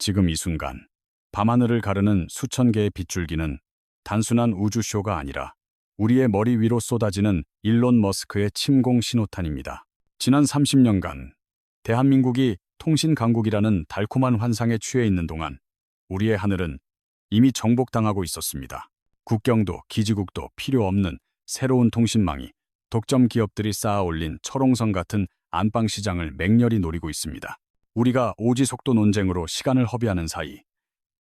지금 이 순간 밤하늘을 가르는 수천 개의 빗줄기는 단순한 우주쇼가 아니라 우리의 머리 위로 쏟아지는 일론 머스크의 침공 신호탄입니다. 지난 30년간 대한민국이 통신 강국이라는 달콤한 환상에 취해 있는 동안 우리의 하늘은 이미 정복당하고 있었습니다. 국경도 기지국도 필요 없는 새로운 통신망이 독점 기업들이 쌓아 올린 철옹성 같은 안방 시장을 맹렬히 노리고 있습니다. 우리가 오지 속도 논쟁으로 시간을 허비하는 사이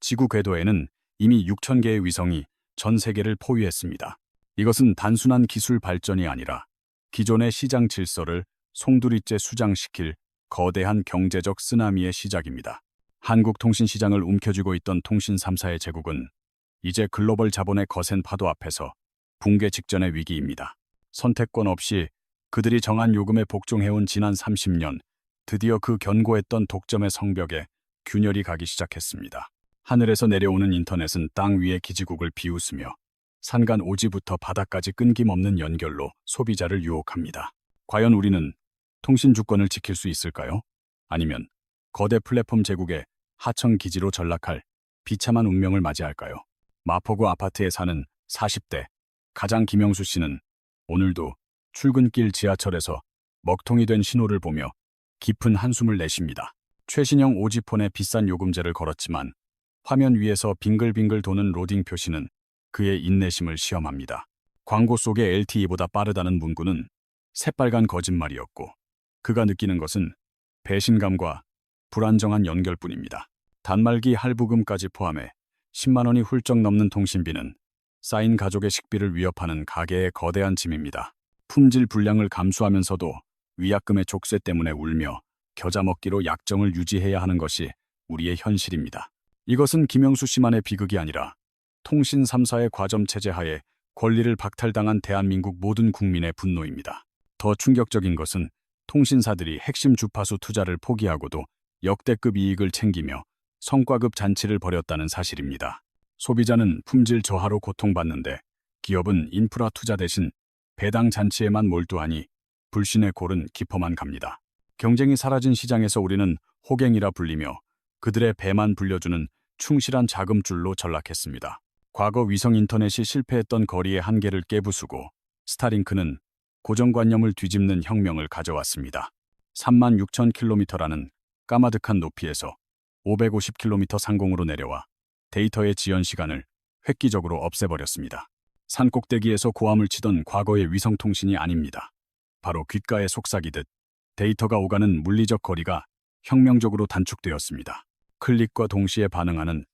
지구 궤도에는 이미 6천 개의 위성이 전 세계를 포위했습니다. 이것은 단순한 기술 발전이 아니라 기존의 시장 질서를 송두리째 수장시킬 거대한 경제적 쓰나미의 시작입니다. 한국 통신 시장을 움켜쥐고 있던 통신 3사의 제국은 이제 글로벌 자본의 거센 파도 앞에서 붕괴 직전의 위기입니다. 선택권 없이 그들이 정한 요금에 복종해온 지난 30년, 드디어 그 견고했던 독점의 성벽에 균열이 가기 시작했습니다. 하늘에서 내려오는 인터넷은 땅 위의 기지국을 비웃으며 산간 오지부터 바다까지 끊김없는 연결로 소비자를 유혹합니다. 과연 우리는 통신 주권을 지킬 수 있을까요? 아니면 거대 플랫폼 제국의 하청 기지로 전락할 비참한 운명을 맞이할까요? 마포구 아파트에 사는 40대 가장 김영수 씨는 오늘도 출근길 지하철에서 먹통이 된 신호를 보며 깊은 한숨을 내쉽니다. 최신형 오지폰에 비싼 요금제를 걸었지만 화면 위에서 빙글빙글 도는 로딩 표시는 그의 인내심을 시험합니다. 광고 속의 LTE보다 빠르다는 문구는 새빨간 거짓말이었고 그가 느끼는 것은 배신감과 불안정한 연결뿐입니다. 단말기 할부금까지 포함해 10만 원이 훌쩍 넘는 통신비는 쌓인 가족의 식비를 위협하는 가계의 거대한 짐입니다. 품질 불량을 감수하면서도 위약금의 족쇄 때문에 울며 겨자 먹기로 약정을 유지해야 하는 것이 우리의 현실입니다. 이것은 김영수 씨만의 비극이 아니라 통신 3사의 과점 체제 하에 권리를 박탈당한 대한민국 모든 국민의 분노입니다. 더 충격적인 것은 통신사들이 핵심 주파수 투자를 포기하고도 역대급 이익을 챙기며 성과급 잔치를 벌였다는 사실입니다. 소비자는 품질 저하로 고통받는데 기업은 인프라 투자 대신 배당 잔치에만 몰두하니 불신의 골은 깊어만 갑니다. 경쟁이 사라진 시장에서 우리는 호갱이라 불리며 그들의 배만 불려주는 충실한 자금줄로 전락했습니다. 과거 위성 인터넷이 실패했던 거리의 한계를 깨부수고 스타링크는 고정관념을 뒤집는 혁명을 가져왔습니다. 36,000km라는 까마득한 높이에서 550km 상공으로 내려와 데이터의 지연 시간을 획기적으로 없애버렸습니다. 산 꼭대기에서 고함을 치던 과거의 위성통신이 아닙니다. 바로 귓가에 속삭이듯 데이터가 오가는 물리적 거리가 혁명적으로 단축되었습니다. 클릭과 동시에 반응하는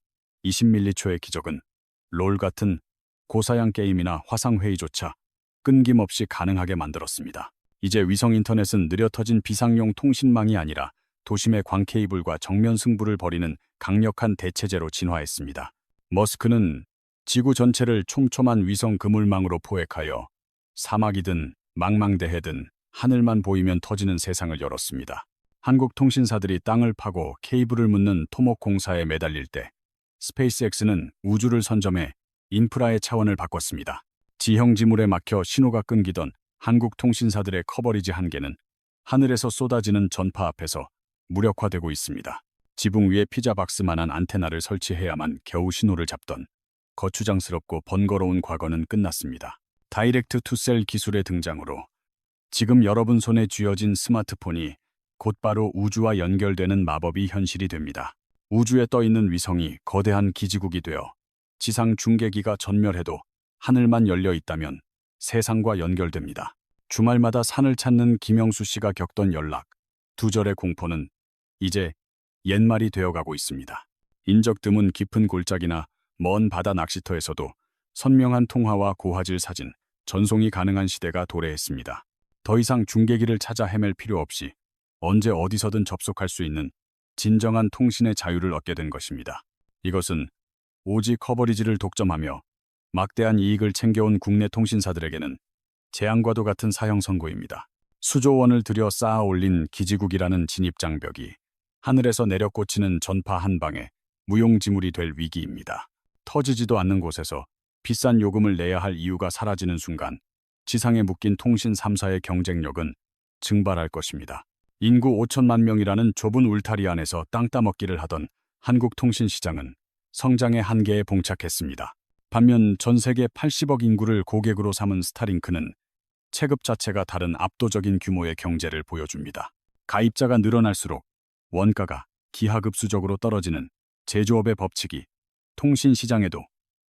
20m초의 기적은 롤 같은 고사양 게임이나 화상회의조차 끊김없이 가능하게 만들었습니다. 이제 위성 인터넷은 느려 터진 비상용 통신망이 아니라 도심의 광케이블과 정면 승부를 벌이는 강력한 대체제로 진화했습니다. 머스크는 지구 전체를 촘촘한 위성 그물망으로 포획하여 사막이든 망망대해든 하늘만 보이면 터지는 세상을 열었습니다. 한국 통신사들이 땅을 파고 케이블을 묻는 토목 공사에 매달릴 때 스페이스X는 우주를 선점해 인프라의 차원을 바꿨습니다. 지형 지물에 막혀 신호가 끊기던 한국 통신사들의 커버리지 한계는 하늘에서 쏟아지는 전파 앞에서 무력화되고 있습니다. 지붕 위에 피자박스만한 안테나를 설치해야만 겨우 신호를 잡던 거추장스럽고 번거로운 과거는 끝났습니다. 다이렉트 투셀 기술의 등장으로 지금 여러분 손에 쥐어진 스마트폰이 곧바로 우주와 연결되는 마법이 현실이 됩니다. 우주에 떠있는 위성이 거대한 기지국이 되어 지상 중계기가 전멸해도 하늘만 열려 있다면 세상과 연결됩니다. 주말마다 산을 찾는 김영수 씨가 겪던 연락, 두 절의 공포는 이제 옛말이 되어가고 있습니다. 인적 드문 깊은 골짜기나 먼 바다 낚시터에서도 선명한 통화와 고화질 사진, 전송이 가능한 시대가 도래했습니다. 더 이상 중계기를 찾아 헤맬 필요 없이 언제 어디서든 접속할 수 있는 진정한 통신의 자유를 얻게 된 것입니다. 이것은 오직 커버리지를 독점하며 막대한 이익을 챙겨온 국내 통신사들에게는 재앙과도 같은 사형 선고입니다. 수조 원을 들여 쌓아 올린 기지국이라는 진입장벽이 하늘에서 내려 꽂히는 전파 한 방에 무용지물이 될 위기입니다. 터지지도 않는 곳에서 비싼 요금을 내야 할 이유가 사라지는 순간 지상에 묶인 통신 3사의 경쟁력은 증발할 것입니다. 인구 5천만 명이라는 좁은 울타리 안에서 땅 따먹기를 하던 한국 통신 시장은 성장의 한계에 봉착했습니다. 반면 전 세계 80억 인구를 고객으로 삼은 스타링크는 체급 자체가 다른 압도적인 규모의 경제를 보여줍니다. 가입자가 늘어날수록 원가가 기하급수적으로 떨어지는 제조업의 법칙이 통신 시장에도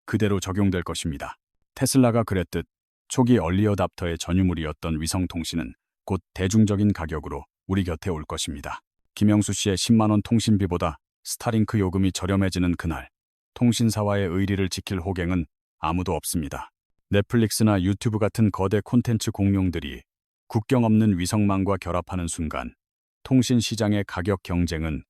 그대로 적용될 것입니다. 테슬라가 그랬듯 초기 얼리어답터의 전유물이었던 위성통신은 곧 대중적인 가격으로 우리 곁에 올 것입니다. 김영수 씨의 10만 원 통신비보다 스타링크 요금이 저렴해지는 그날, 통신사와의 의리를 지킬 호갱은 아무도 없습니다. 넷플릭스나 유튜브 같은 거대 콘텐츠 공룡들이 국경 없는 위성망과 결합하는 순간, 통신 시장의 가격 경쟁은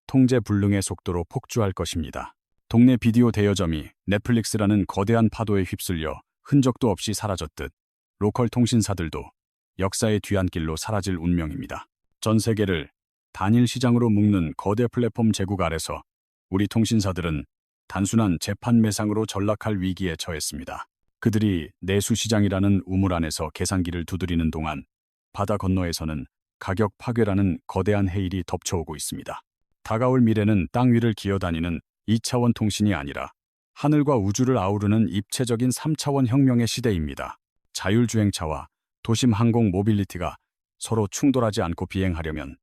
통제 불능의 속도로 폭주할 것입니다. 동네 비디오 대여점이 넷플릭스라는 거대한 파도에 휩쓸려 흔적도 없이 사라졌듯 로컬 통신사들도 역사의 뒤안길로 사라질 운명입니다. 전 세계를 단일 시장으로 묶는 거대 플랫폼 제국 아래서 우리 통신사들은 단순한 재판 매상으로 전락할 위기에 처했습니다. 그들이 내수시장이라는 우물 안에서 계산기를 두드리는 동안 바다 건너에서는 가격 파괴라는 거대한 해일이 덮쳐오고 있습니다. 다가올 미래는 땅 위를 기어다니는 2차원 통신이 아니라 하늘과 우주를 아우르는 입체적인 3차원 혁명의 시대입니다. 자율주행차와 도심 항공 모빌리티가 서로 충돌하지 않고 비행하려면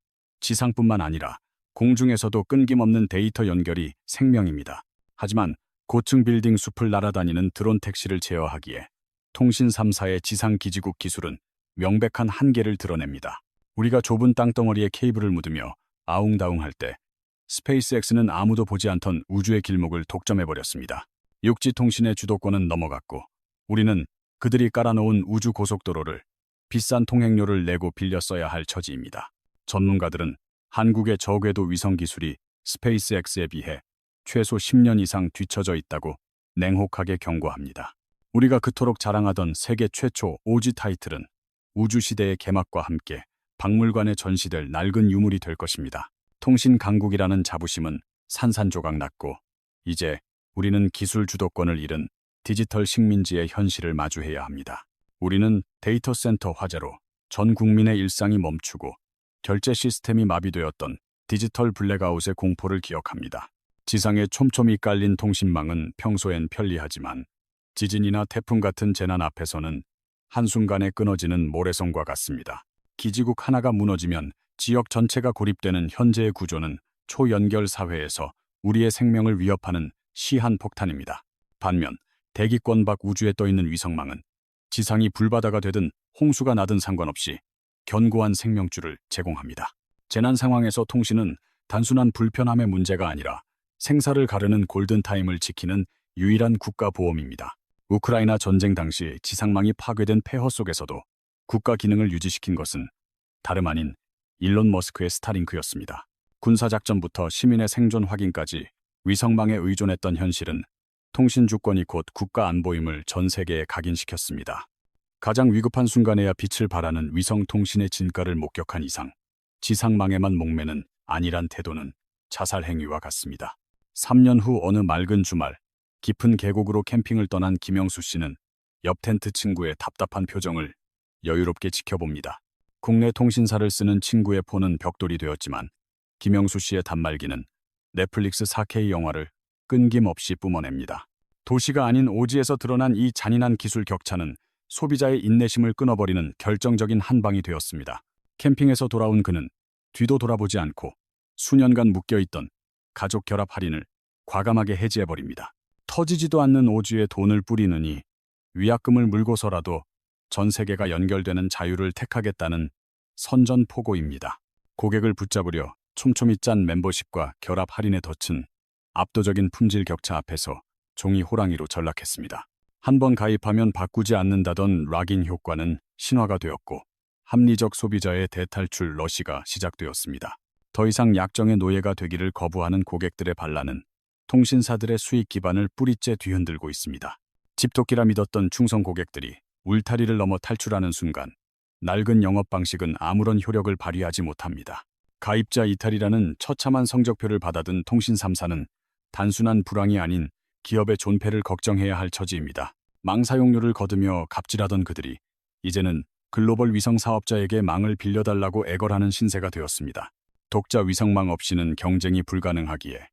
지상뿐만 아니라 공중에서도 끊김없는 데이터 연결이 생명입니다. 하지만 고층 빌딩 숲을 날아다니는 드론 택시를 제어하기에 통신 3사의 지상기지국 기술은 명백한 한계를 드러냅니다. 우리가 좁은 땅덩어리에 케이블을 묻으며 아웅다웅할 때 스페이스X는 아무도 보지 않던 우주의 길목을 독점해버렸습니다. 육지 통신의 주도권은 넘어갔고 우리는 그들이 깔아놓은 우주 고속도로를 비싼 통행료를 내고 빌려 써야 할 처지입니다. 전문가들은 한국의 저궤도 위성 기술이 스페이스X에 비해 최소 10년 이상 뒤처져 있다고 냉혹하게 경고합니다. 우리가 그토록 자랑하던 세계 최초 오지 타이틀은 우주시대의 개막과 함께 박물관에 전시될 낡은 유물이 될 것입니다. 통신 강국이라는 자부심은 산산조각 났고 이제 우리는 기술 주도권을 잃은 디지털 식민지의 현실을 마주해야 합니다. 우리는 데이터 센터 화재로 전 국민의 일상이 멈추고 결제 시스템이 마비되었던 디지털 블랙아웃의 공포를 기억합니다. 지상에 촘촘히 깔린 통신망은 평소엔 편리하지만 지진이나 태풍 같은 재난 앞에서는 한순간에 끊어지는 모래성과 같습니다. 기지국 하나가 무너지면 지역 전체가 고립되는 현재의 구조는 초연결 사회에서 우리의 생명을 위협하는 시한폭탄입니다. 반면 대기권 밖 우주에 떠있는 위성망은 지상이 불바다가 되든 홍수가 나든 상관없이 견고한 생명줄을 제공합니다. 재난 상황에서 통신은 단순한 불편함의 문제가 아니라 생사를 가르는 골든타임을 지키는 유일한 국가보험입니다. 우크라이나 전쟁 당시 지상망이 파괴된 폐허 속에서도 국가 기능을 유지시킨 것은 다름 아닌 일론 머스크의 스타링크였습니다. 군사작전부터 시민의 생존 확인까지 위성망에 의존했던 현실은 통신 주권이 곧 국가 안보임을 전 세계에 각인시켰습니다. 가장 위급한 순간에야 빛을 발하는 위성 통신의 진가를 목격한 이상 지상망에만 목매는 안일한 태도는 자살 행위와 같습니다. 3년 후 어느 맑은 주말 깊은 계곡으로 캠핑을 떠난 김영수 씨는 옆 텐트 친구의 답답한 표정을 여유롭게 지켜봅니다. 국내 통신사를 쓰는 친구의 폰은 벽돌이 되었지만 김영수 씨의 단말기는 넷플릭스 4K 영화를 끊김없이 뿜어냅니다. 도시가 아닌 오지에서 드러난 이 잔인한 기술 격차는 소비자의 인내심을 끊어버리는 결정적인 한방이 되었습니다. 캠핑에서 돌아온 그는 뒤도 돌아보지 않고 수년간 묶여있던 가족 결합 할인을 과감하게 해지해버립니다. 터지지도 않는 오지에 돈을 뿌리느니 위약금을 물고서라도 전 세계가 연결되는 자유를 택하겠다는 선전포고입니다. 고객을 붙잡으려 촘촘히 짠 멤버십과 결합 할인에 덧친 압도적인 품질 격차 앞에서 종이 호랑이로 전락했습니다. 한 번 가입하면 바꾸지 않는다던 락인 효과는 신화가 되었고 합리적 소비자의 대탈출 러시가 시작되었습니다. 더 이상 약정의 노예가 되기를 거부하는 고객들의 반란은 통신사들의 수익 기반을 뿌리째 뒤흔들고 있습니다. 집토끼라 믿었던 충성 고객들이 울타리를 넘어 탈출하는 순간 낡은 영업 방식은 아무런 효력을 발휘하지 못합니다. 가입자 이탈이라는 처참한 성적표를 받아든 통신 3사는 단순한 불황이 아닌 기업의 존폐를 걱정해야 할 처지입니다. 망사용료를 거두며 갑질하던 그들이 이제는 글로벌 위성 사업자에게 망을 빌려달라고 애걸하는 신세가 되었습니다. 독자 위성망 없이는 경쟁이 불가능하기에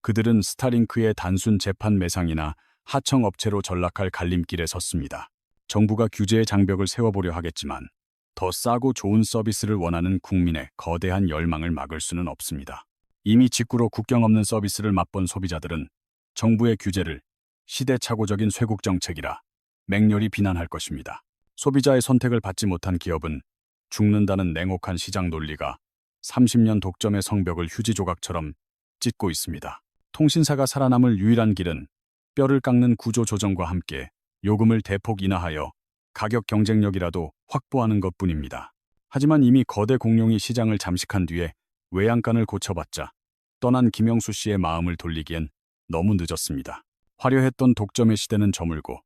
그들은 스타링크의 단순 재판 매상이나 하청 업체로 전락할 갈림길에 섰습니다. 정부가 규제의 장벽을 세워보려 하겠지만 더 싸고 좋은 서비스를 원하는 국민의 거대한 열망을 막을 수는 없습니다. 이미 직구로 국경 없는 서비스를 맛본 소비자들은 정부의 규제를 시대착오적인 쇄국 정책이라 맹렬히 비난할 것입니다. 소비자의 선택을 받지 못한 기업은 죽는다는 냉혹한 시장 논리가 30년 독점의 성벽을 휴지 조각처럼 찢고 있습니다. 통신사가 살아남을 유일한 길은 뼈를 깎는 구조 조정과 함께 요금을 대폭 인하하여 가격 경쟁력이라도 확보하는 것뿐입니다. 하지만 이미 거대 공룡이 시장을 잠식한 뒤에 외양간을 고쳐봤자 떠난 김영수 씨의 마음을 돌리기엔 너무 늦었습니다. 화려했던 독점의 시대는 저물고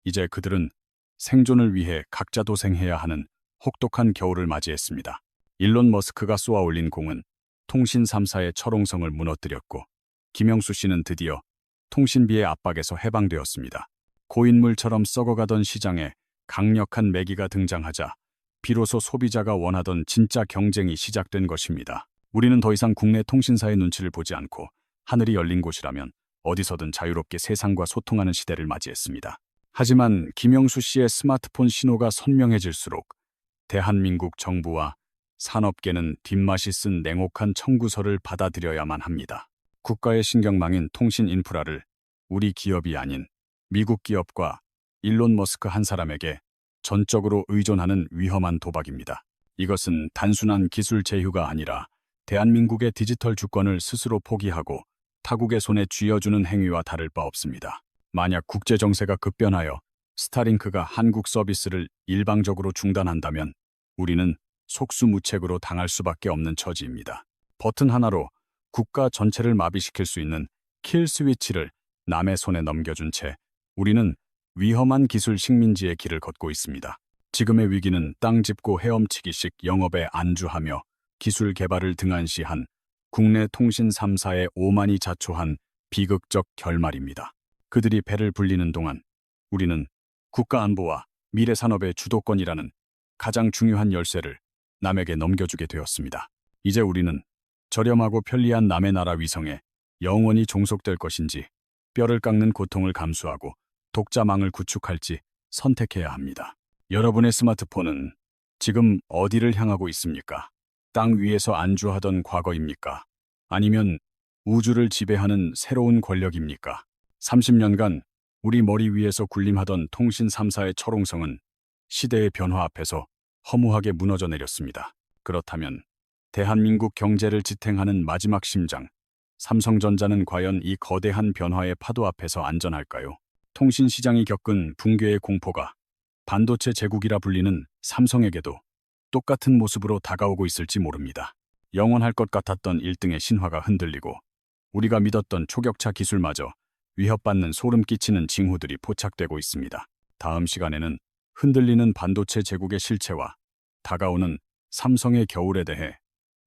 이제 그들은 생존을 위해 각자 도생해야 하는 혹독한 겨울을 맞이했습니다. 일론 머스크가 쏘아올린 공은 통신 3사의 철옹성을 무너뜨렸고 김영수 씨는 드디어 통신비의 압박에서 해방되었습니다. 고인물처럼 썩어가던 시장에 강력한 매기가 등장하자 비로소 소비자가 원하던 진짜 경쟁이 시작된 것입니다. 우리는 더 이상 국내 통신사의 눈치를 보지 않고 하늘이 열린 곳이라면 어디서든 자유롭게 세상과 소통하는 시대를 맞이했습니다. 하지만 김영수 씨의 스마트폰 신호가 선명해질수록 대한민국 정부와 산업계는 뒷맛이 쓴 냉혹한 청구서를 받아들여야만 합니다. 국가의 신경망인 통신 인프라를 우리 기업이 아닌 미국 기업과 일론 머스크 한 사람에게 전적으로 의존하는 위험한 도박입니다. 이것은 단순한 기술 제휴가 아니라 대한민국의 디지털 주권을 스스로 포기하고 타국의 손에 쥐어주는 행위와 다를 바 없습니다. 만약 국제 정세가 급변하여 스타링크가 한국 서비스를 일방적으로 중단한다면 우리는 속수무책으로 당할 수밖에 없는 처지입니다. 버튼 하나로 국가 전체를 마비시킬 수 있는 킬 스위치를 남의 손에 넘겨준 채 우리는 위험한 기술 식민지의 길을 걷고 있습니다. 지금의 위기는 땅 짚고 헤엄치기식 영업에 안주하며 기술 개발을 등한시한 국내 통신 3사의 오만이 자초한 비극적 결말입니다. 그들이 배를 불리는 동안 우리는 국가 안보와 미래 산업의 주도권이라는 가장 중요한 열쇠를 남에게 넘겨주게 되었습니다. 이제 우리는 저렴하고 편리한 남의 나라 위성에 영원히 종속될 것인지 뼈를 깎는 고통을 감수하고 독자망을 구축할지 선택해야 합니다. 여러분의 스마트폰은 지금 어디를 향하고 있습니까? 땅 위에서 안주하던 과거입니까? 아니면 우주를 지배하는 새로운 권력입니까? 30년간 우리 머리 위에서 군림하던 통신 3사의 철옹성은 시대의 변화 앞에서 허무하게 무너져 내렸습니다. 그렇다면 대한민국 경제를 지탱하는 마지막 심장, 삼성전자는 과연 이 거대한 변화의 파도 앞에서 안전할까요? 통신 시장이 겪은 붕괴의 공포가 반도체 제국이라 불리는 삼성에게도 똑같은 모습으로 다가오고 있을지 모릅니다. 영원할 것 같았던 1등의 신화가 흔들리고 우리가 믿었던 초격차 기술마저 위협받는 소름 끼치는 징후들이 포착되고 있습니다. 다음 시간에는 흔들리는 반도체 제국의 실체와 다가오는 삼성의 겨울에 대해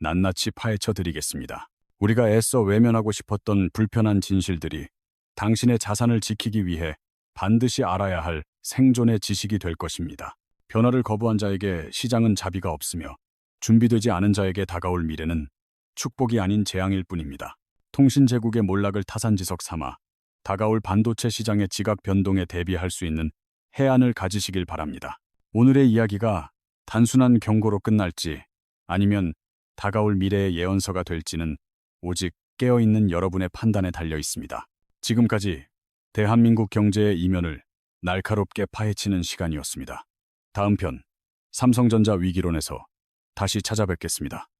낱낱이 파헤쳐 드리겠습니다. 우리가 애써 외면하고 싶었던 불편한 진실들이 당신의 자산을 지키기 위해 반드시 알아야 할 생존의 지식이 될 것입니다. 변화를 거부한 자에게 시장은 자비가 없으며 준비되지 않은 자에게 다가올 미래는 축복이 아닌 재앙일 뿐입니다. 통신 제국의 몰락을 타산지석 삼아 다가올 반도체 시장의 지각 변동에 대비할 수 있는 해안을 가지시길 바랍니다. 오늘의 이야기가 단순한 경고로 끝날지 아니면 다가올 미래의 예언서가 될지는 오직 깨어있는 여러분의 판단에 달려 있습니다. 지금까지 대한민국 경제의 이면을 날카롭게 파헤치는 시간이었습니다. 다음 편 삼성전자 위기론에서 다시 찾아뵙겠습니다.